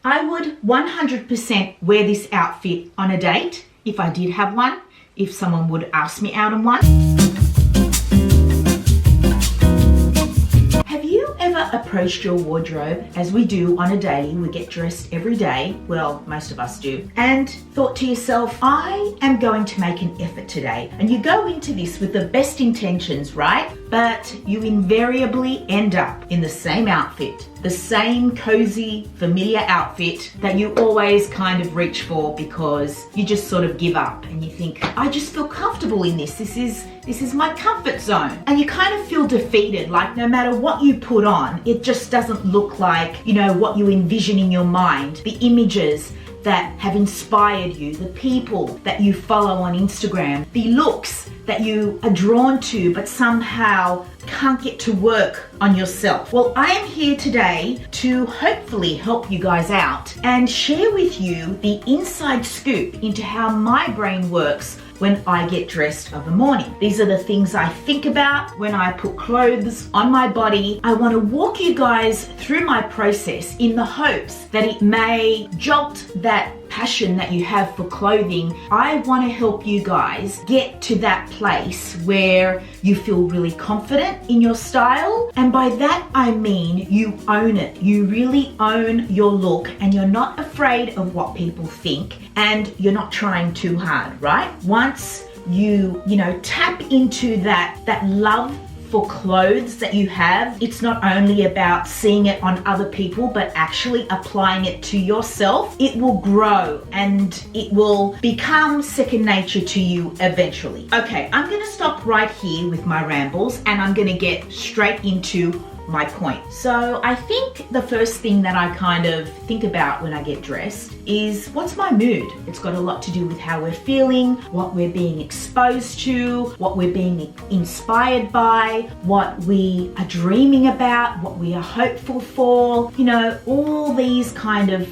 I would 100% wear this outfit on a date if I did have one, if someone would ask me out on one. Have you ever approached your wardrobe, as we do on a daily, we get dressed every day, well, most of us do, and thought to yourself, I am going to make an effort today. And you go into this with the best intentions, right? But you invariably end up in the same outfit, the same cozy, familiar outfit that you always kind of reach for because you just sort of give up and you think, I just feel comfortable in this. This is my comfort zone. And you kind of feel defeated, like no matter what you put on, it just doesn't look like, you know, what you envision in your mind, the images that have inspired you, the people that you follow on Instagram, the looks that you are drawn to but somehow can't get to work on yourself. Well, I am here today to hopefully help you guys out and share with you the inside scoop into how my brain works when I get dressed of a morning. These are the things I think about when I put clothes on my body. I want to walk you guys through my process in the hopes that it may jolt that passion that you have for clothing. I want to help you guys get to that place where you feel really confident in your style. And by that I mean you own it. You really own your look and you're not afraid of what people think and you're not trying too hard, right? Once you tap into that love for clothes that you have, it's not only about seeing it on other people, but actually applying it to yourself. It will grow and it will become second nature to you eventually. Okay, I'm gonna stop right here with my rambles and I'm gonna get straight into my point. So I think the first thing that I kind of think about when I get dressed is what's my mood? It's got a lot to do with how we're feeling, what we're being exposed to, what we're being inspired by, what we are dreaming about, what we are hopeful for, all these kind of,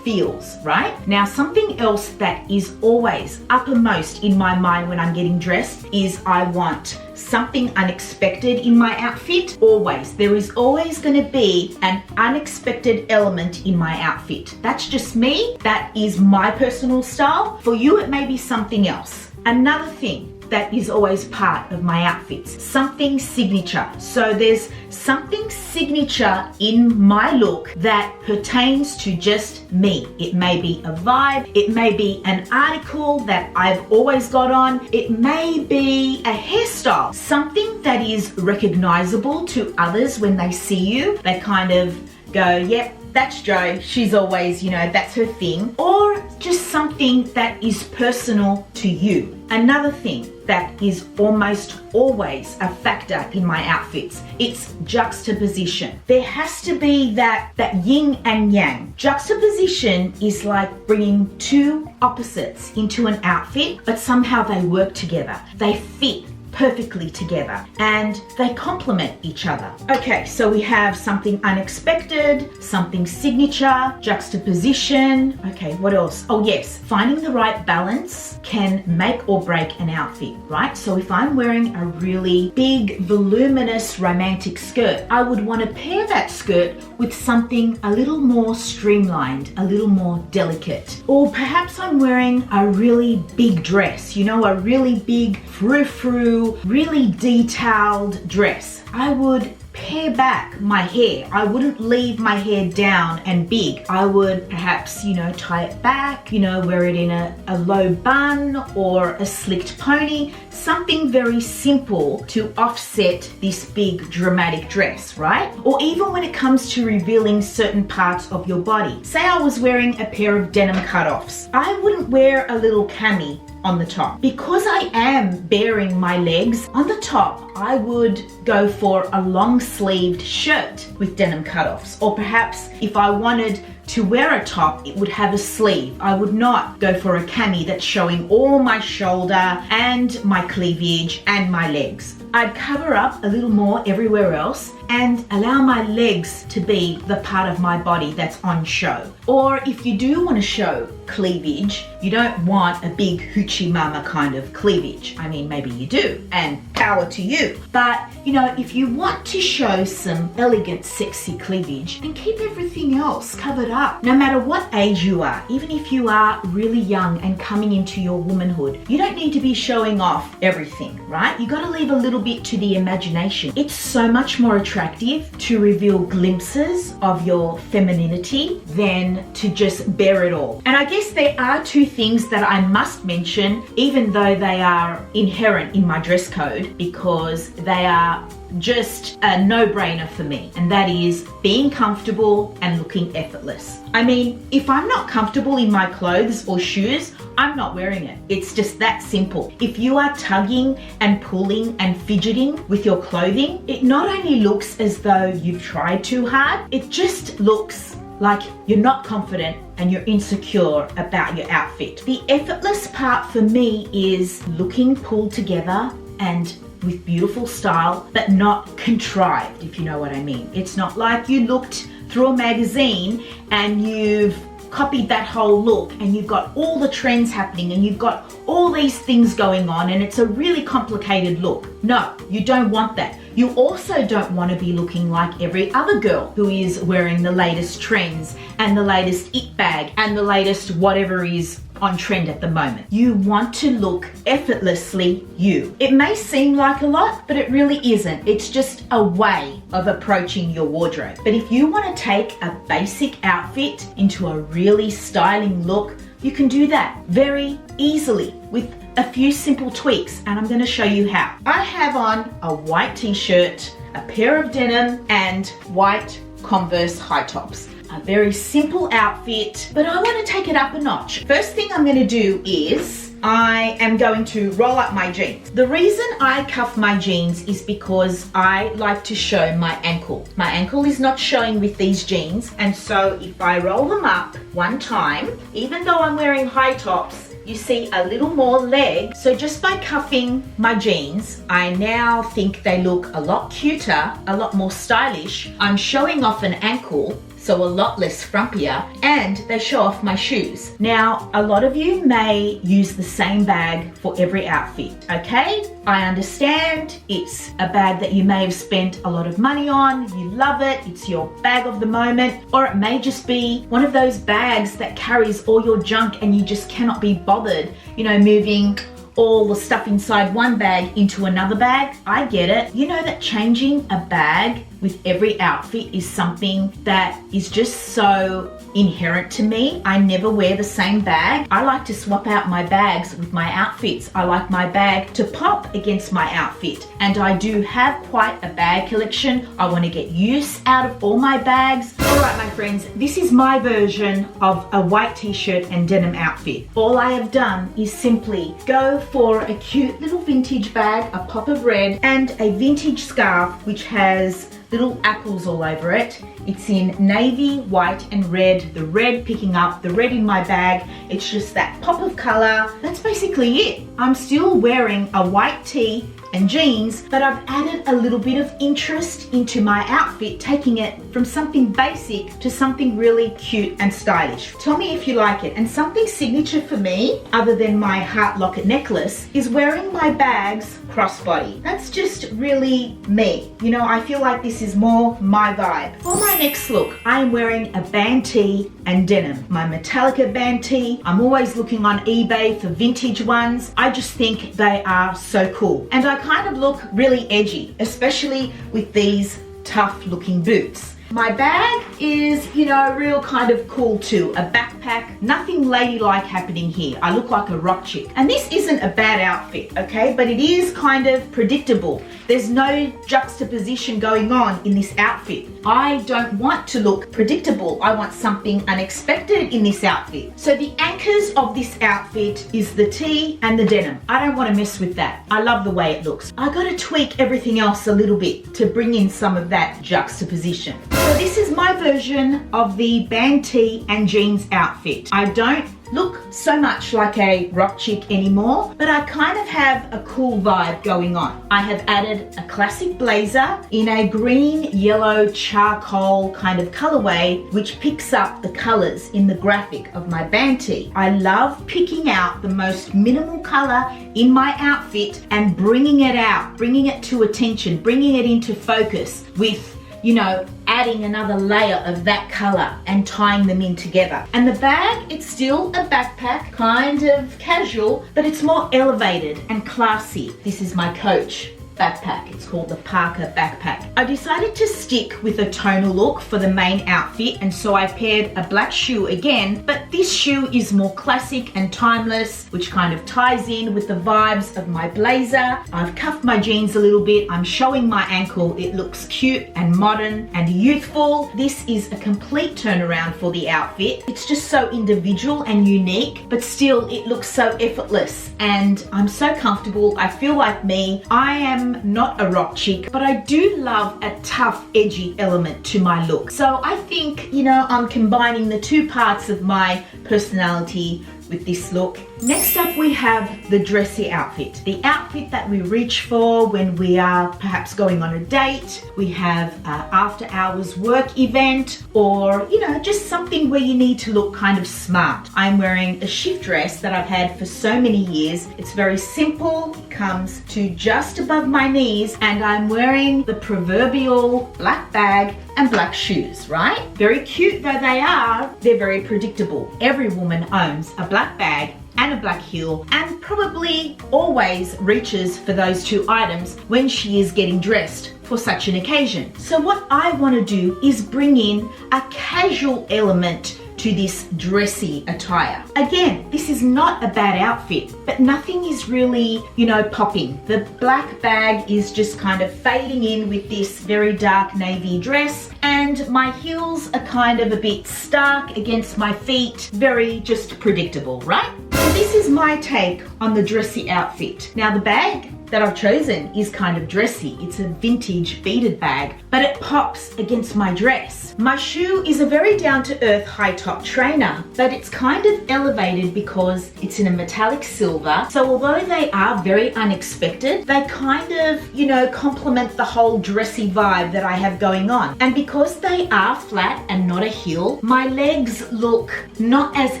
feels, right? Now, something else that is always uppermost in my mind when I'm getting dressed is I want something unexpected in my outfit. Always. There is always going to be an unexpected element in my outfit. That's just me. That is my personal style. For you, it may be something else. Another thing that is always part of my outfits, something signature. So there's something signature in my look that pertains to just me. It may be a vibe, it may be an article that I've always got on, it may be a hairstyle, something that is recognizable to others when they see you. They kind of go, yep, that's Jo, she's always, that's her thing. Or just something that is personal to you. Another thing that is almost always a factor in my outfits, it's juxtaposition. There has to be that yin and yang. Juxtaposition is like bringing two opposites into an outfit, but somehow they work together. They fit perfectly together and they complement each other. Okay, so we have something unexpected, something signature, juxtaposition. Okay, what else? Oh yes, finding the right balance can make or break an outfit, right? So if I'm wearing a really big, voluminous, romantic skirt, I would want to pair that skirt with something a little more streamlined, a little more delicate. Or perhaps I'm wearing a really big dress, a really big frou-frou, really detailed dress. I would pare back my hair. I wouldn't leave my hair down and big. I would perhaps, tie it back, wear it in a low bun or a slicked pony, something very simple to offset this big dramatic dress, right? Or even when it comes to revealing certain parts of your body. Say I was wearing a pair of denim cutoffs. I wouldn't wear a little cami on the top. Because I am baring my legs, on the top I would go for a long sleeved shirt with denim cutoffs. Or perhaps if I wanted to wear a top, it would have a sleeve. I would not go for a cami that's showing all my shoulder and my cleavage and my legs. I'd cover up a little more everywhere else and allow my legs to be the part of my body that's on show. Or if you do want to show cleavage, you don't want a big hoochie mama kind of cleavage. I mean, maybe you do, and power to you. But, you know, if you want to show some elegant, sexy cleavage, then keep everything else covered up. No matter what age you are, even if you are really young and coming into your womanhood, you don't need to be showing off everything, right? You got to leave a little bit to the imagination. It's so much more attractive to reveal glimpses of your femininity than to just bare it all. And I guess there are two things that I must mention, even though they are inherent in my dress code, because they are just a no-brainer for me, and that is being comfortable and looking effortless. I mean, if I'm not comfortable in my clothes or shoes, I'm not wearing it. It's just that simple. If you are tugging and pulling and fidgeting with your clothing, it not only looks as though you've tried too hard, it just looks like you're not confident and you're insecure about your outfit. The effortless part for me is looking pulled together and with beautiful style, but not contrived, if you know what I mean. It's not like you looked through a magazine and you've copied that whole look and you've got all the trends happening and you've got all these things going on and it's a really complicated look. No, you don't want that. You also don't want to be looking like every other girl who is wearing the latest trends and the latest it bag and the latest whatever is on trend at the moment. You want to look effortlessly you. It may seem like a lot, but it really isn't. It's just a way of approaching your wardrobe. But if you want to take a basic outfit into a really styling look, you can do that very easily with a few simple tweaks, and I'm going to show you how. I have on a white t-shirt, a pair of denim, and white Converse high tops. A very simple outfit, but I want to take it up a notch. First thing I'm going to do is I am going to roll up my jeans. The reason I cuff my jeans is because I like to show my ankle. My ankle is not showing with these jeans, and so if I roll them up one time, even though I'm wearing high tops, you see a little more leg. So just by cuffing my jeans, I now think they look a lot cuter, a lot more stylish. I'm showing off an ankle, so a lot less frumpier, and they show off my shoes. Now, a lot of you may use the same bag for every outfit, okay? I understand it's a bag that you may have spent a lot of money on, you love it, it's your bag of the moment, or it may just be one of those bags that carries all your junk and you just cannot be bothered, you know, moving all the stuff inside one bag into another bag. I get it. You know that changing a bag with every outfit is something that is just so inherent to me. I never wear the same bag. I like to swap out my bags with my outfits. I like my bag to pop against my outfit, and I do have quite a bag collection. I want to get use out of all my bags. All right, my friends, this is my version of a white t-shirt and denim outfit. All I have done is simply go for a cute little vintage bag, a pop of red, and a vintage scarf which has little apples all over it. It's in navy, white, and red. The red picking up the red in my bag. It's just that pop of color. That's basically it. I'm still wearing a white tee and jeans, but I've added a little bit of interest into my outfit, taking it from something basic to something really cute and stylish. Tell me if you like it. And something signature for me, other than my heart locket necklace, is wearing my bags crossbody. That's just really me. You know, I feel like this is more my vibe. For my next look, I am wearing a band tee and denim. My Metallica band tee. I'm always looking on eBay for vintage ones. I just think they are so cool. And I kind of look really edgy, especially with these tough looking boots. My bag is, you know, real kind of cool too. A backpack, nothing ladylike happening here. I look like a rock chick. And this isn't a bad outfit, okay? But it is kind of predictable. There's no juxtaposition going on in this outfit. I don't want to look predictable. I want something unexpected in this outfit. So the anchors of this outfit is the tee and the denim. I don't want to mess with that. I love the way it looks. I got to tweak everything else a little bit to bring in some of that juxtaposition. So this is my version of the band tee and jeans outfit. I don't look so much like a rock chick anymore, but I kind of have a cool vibe going on. I have added a classic blazer in a green, yellow, charcoal kind of colorway, which picks up the colors in the graphic of my band tee. I love picking out the most minimal color in my outfit and bringing it out, bringing it to attention, bringing it into focus with, you know, adding another layer of that color and tying them in together. And the bag, it's still a backpack, kind of casual, but it's more elevated and classy. This is my Coach backpack. It's called the Parker backpack. I decided to stick with a tonal look for the main outfit, and so I paired a black shoe again, but this shoe is more classic and timeless, which kind of ties in with the vibes of my blazer. I've cuffed my jeans a little bit. I'm showing my ankle. It looks cute and modern and youthful. This is a complete turnaround for the outfit. It's just so individual and unique, but still it looks so effortless, and I'm so comfortable. I feel like me. I am not a rock chick, but I do love a tough, edgy element to my look. So I think, you know, I'm combining the two parts of my personality with this look. Next up, we have the dressy outfit. The outfit that we reach for when we are perhaps going on a date. We have an after hours work event, or, you know, just something where you need to look kind of smart. I'm wearing a shift dress that I've had for so many years. It's very simple, it comes to just above my knees, and I'm wearing the proverbial black bag and black shoes, right? Very cute though they are, they're very predictable. Every woman owns a black bag and a black heel, and probably always reaches for those two items when she is getting dressed for such an occasion. So what I want to do is bring in a casual element to this dressy attire. Again, this is not a bad outfit, but nothing is really, you know, popping. The black bag is just kind of fading in with this very dark navy dress, and my heels are kind of a bit stark against my feet, very just predictable, right? So this is my take on the dressy outfit. Now the bag that I've chosen is kind of dressy. It's a vintage beaded bag, but it pops against my dress. My shoe is a very down-to-earth high-top trainer, but it's kind of elevated because it's in a metallic silver. So although they are very unexpected, they kind of, you know, complement the whole dressy vibe that I have going on. And because they are flat and not a heel, my legs look not as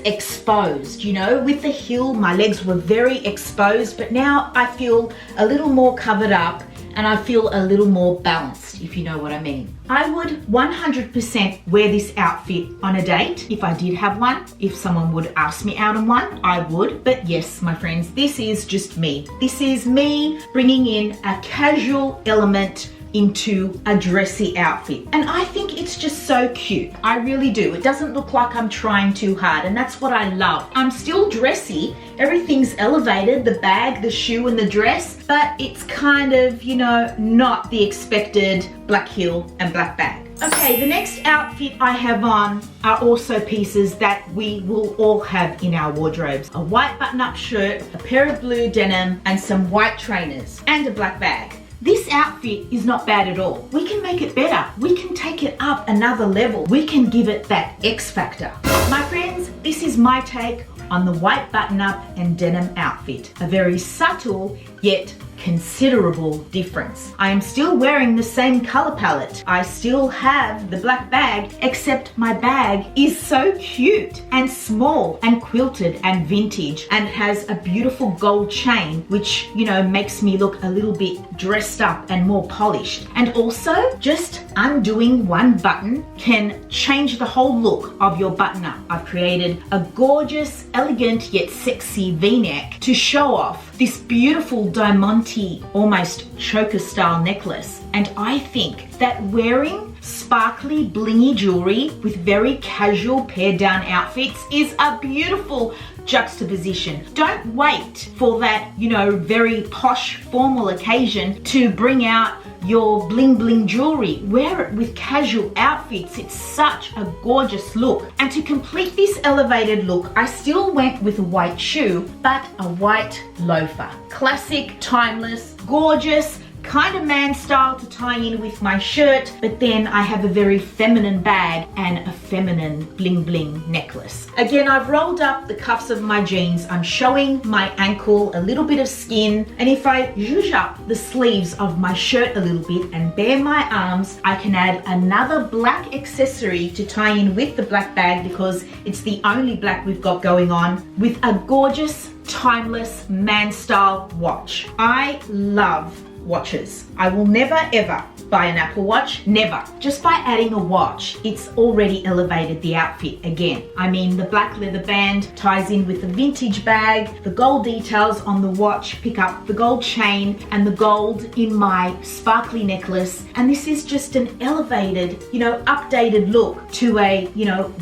exposed, you know. With the heel, my legs were very exposed, but now I feel a little more covered up and I feel a little more balanced, if you know what I mean. I would 100% wear this outfit on a date if I did have one. If someone would ask me out on one, I would. But yes, my friends, this is just me. This is me bringing in a casual element into a dressy outfit, and I think it's just so cute. I really do. It doesn't look like I'm trying too hard, and that's what I love. I'm still dressy, everything's elevated, the bag, the shoe, and the dress, but it's kind of, you know, not the expected black heel and black bag. Okay, the next outfit I have on are also pieces that we will all have in our wardrobes. A white button-up shirt, a pair of blue denim, and some white trainers, and a black bag. This outfit is not bad at all. We can make it better. We can take it up another level. We can give it that X factor. My friends, this is my take on the white button-up and denim outfit. A very subtle yet considerable difference. I am still wearing the same color palette. I still have the black bag, except my bag is so cute and small and quilted and vintage, and has a beautiful gold chain, which, you know, makes me look a little bit dressed up and more polished. And also, just undoing one button can change the whole look of your button-up. I've created a gorgeous, elegant yet sexy V-neck to show off this beautiful diamante, almost choker style necklace. And I think that wearing sparkly blingy jewelry with very casual pared down outfits is a beautiful juxtaposition. Don't wait for that, you know, very posh formal occasion to bring out your bling bling jewelry. Wear it with casual outfits. It's such a gorgeous look. And to complete this elevated look, I still went with a white shoe, but a white loafer. Classic, timeless, gorgeous, kind of man style to tie in with my shirt, but then I have a very feminine bag and a feminine bling bling necklace. Again, I've rolled up the cuffs of my jeans. I'm showing my ankle, a little bit of skin, and if I zhuzh up the sleeves of my shirt a little bit and bare my arms, I can add another black accessory to tie in with the black bag because it's the only black we've got going on, with a gorgeous, timeless man style watch. I love watches. I will never ever buy an Apple Watch, never. Just by adding a watch, it's already elevated the outfit again. I mean, the black leather band ties in with the vintage bag, the gold details on the watch pick up the gold chain and the gold in my sparkly necklace, and this is just an elevated, updated look to a,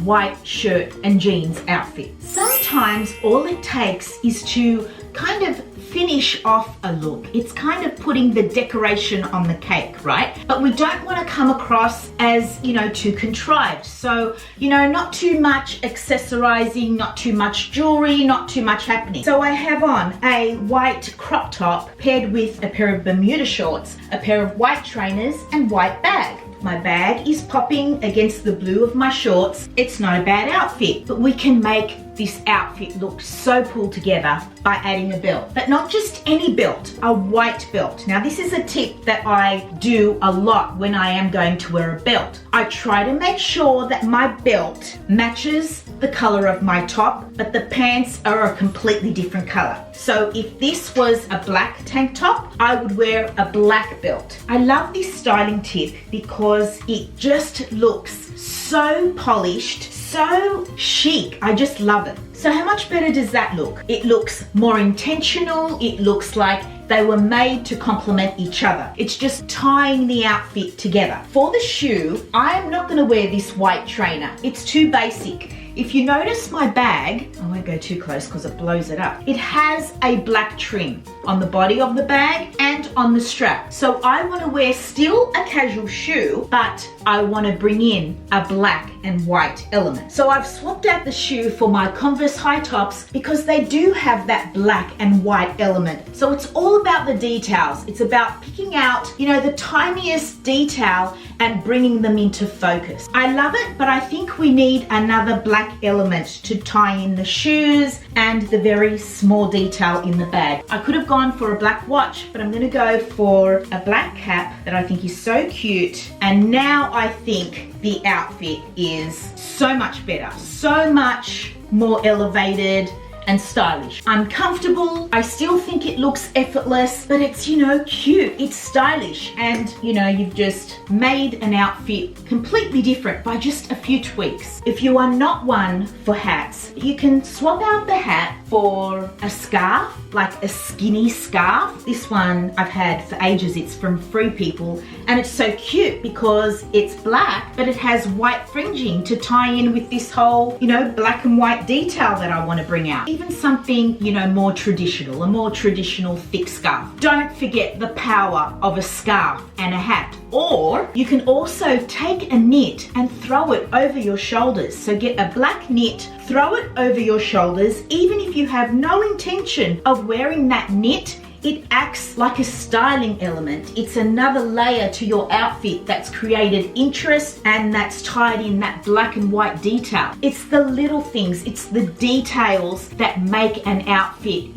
white shirt and jeans outfit. Sometimes all it takes is to kind of finish off a look. It's kind of putting the decoration on the cake, right? But we don't want to come across as, too contrived. So, not too much accessorizing, not too much jewelry, not too much happening. So I have on a white crop top paired with a pair of Bermuda shorts, a pair of white trainers and white bag. My bag is popping against the blue of my shorts. It's not a bad outfit, but we can make this outfit look so pulled together by adding a belt. But not just any belt, a white belt. Now this is a tip that I do a lot when I am going to wear a belt. I try to make sure that my belt matches the color of my top, but the pants are a completely different color. So if this was a black tank top, I would wear a black belt. I love this styling tip because it just looks so polished, so chic. I just love it. So how much better does that look? It looks more intentional. It looks like they were made to complement each other. It's just tying the outfit together. For the shoe, I am not going to wear this white trainer. It's too basic. If you notice my bag, I won't go too close because it blows it up. It has a black trim on the body of the bag and on the strap. So I want to wear still a casual shoe, but I want to bring in a black and white element. So I've swapped out the shoe for my Converse high tops because they do have that black and white element. So it's all about the details. It's about picking out, the tiniest detail and bringing them into focus. I love it, but I think we need another black element to tie in the shoes and the very small detail in the bag. I could have gone for a black watch, but I'm going to go for a black cap that I think is so cute. And now I think the outfit is so much better, so much more elevated and stylish. I'm comfortable. I still think it looks effortless, but it's, cute. It's stylish. And, you've just made an outfit completely different by just a few tweaks. If you are not one for hats, you can swap out the hat for a scarf, like a skinny scarf. This one I've had for ages. It's from Free People, and it's so cute because it's black, but it has white fringing to tie in with this whole, black and white detail that I want to bring out. Even something, more traditional, a more traditional thick scarf. Don't forget the power of a scarf and a hat. Or you can also take a knit and throw it over your shoulders. So get a black knit, throw it over your shoulders. Even if you have no intention of wearing that knit, it acts like a styling element. It's another layer to your outfit that's created interest and that's tied in that black and white detail. It's the little things, it's the details that make an outfit,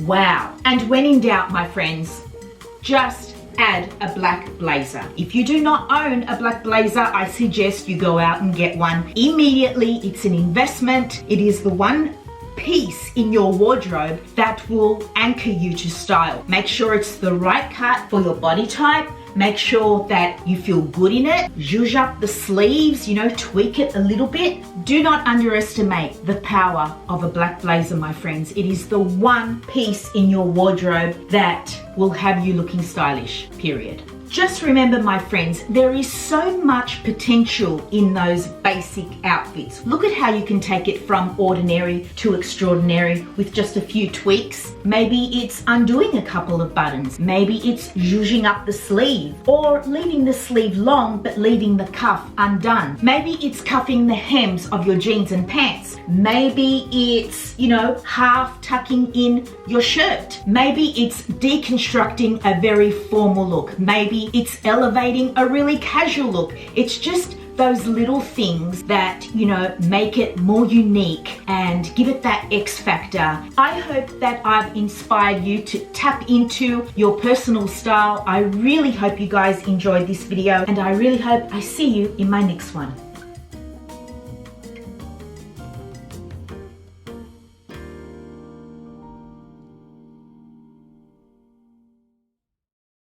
wow. And when in doubt, my friends, just add a black blazer. If you do not own a black blazer, I suggest you go out and get one immediately. It's an investment. It is the one piece in your wardrobe that will anchor you to style. Make sure it's the right cut for your body type. Make sure that you feel good in it. Zhuzh up the sleeves, tweak it a little bit. Do not underestimate the power of a black blazer, my friends. It is the one piece in your wardrobe that will have you looking stylish, period. Just remember, my friends, there is so much potential in those basic outfits. Look at how you can take it from ordinary to extraordinary with just a few tweaks. Maybe it's undoing a couple of buttons. Maybe it's zhuzhing up the sleeve, or leaving the sleeve long but leaving the cuff undone. Maybe it's cuffing the hems of your jeans and pants. Maybe it's, half tucking in your shirt. Maybe it's deconstructing a very formal look. Maybe it's elevating a really casual look. It's just those little things that, make it more unique and give it that X factor. I hope that I've inspired you to tap into your personal style. I really hope you guys enjoyed this video, and I really hope I see you in my next one.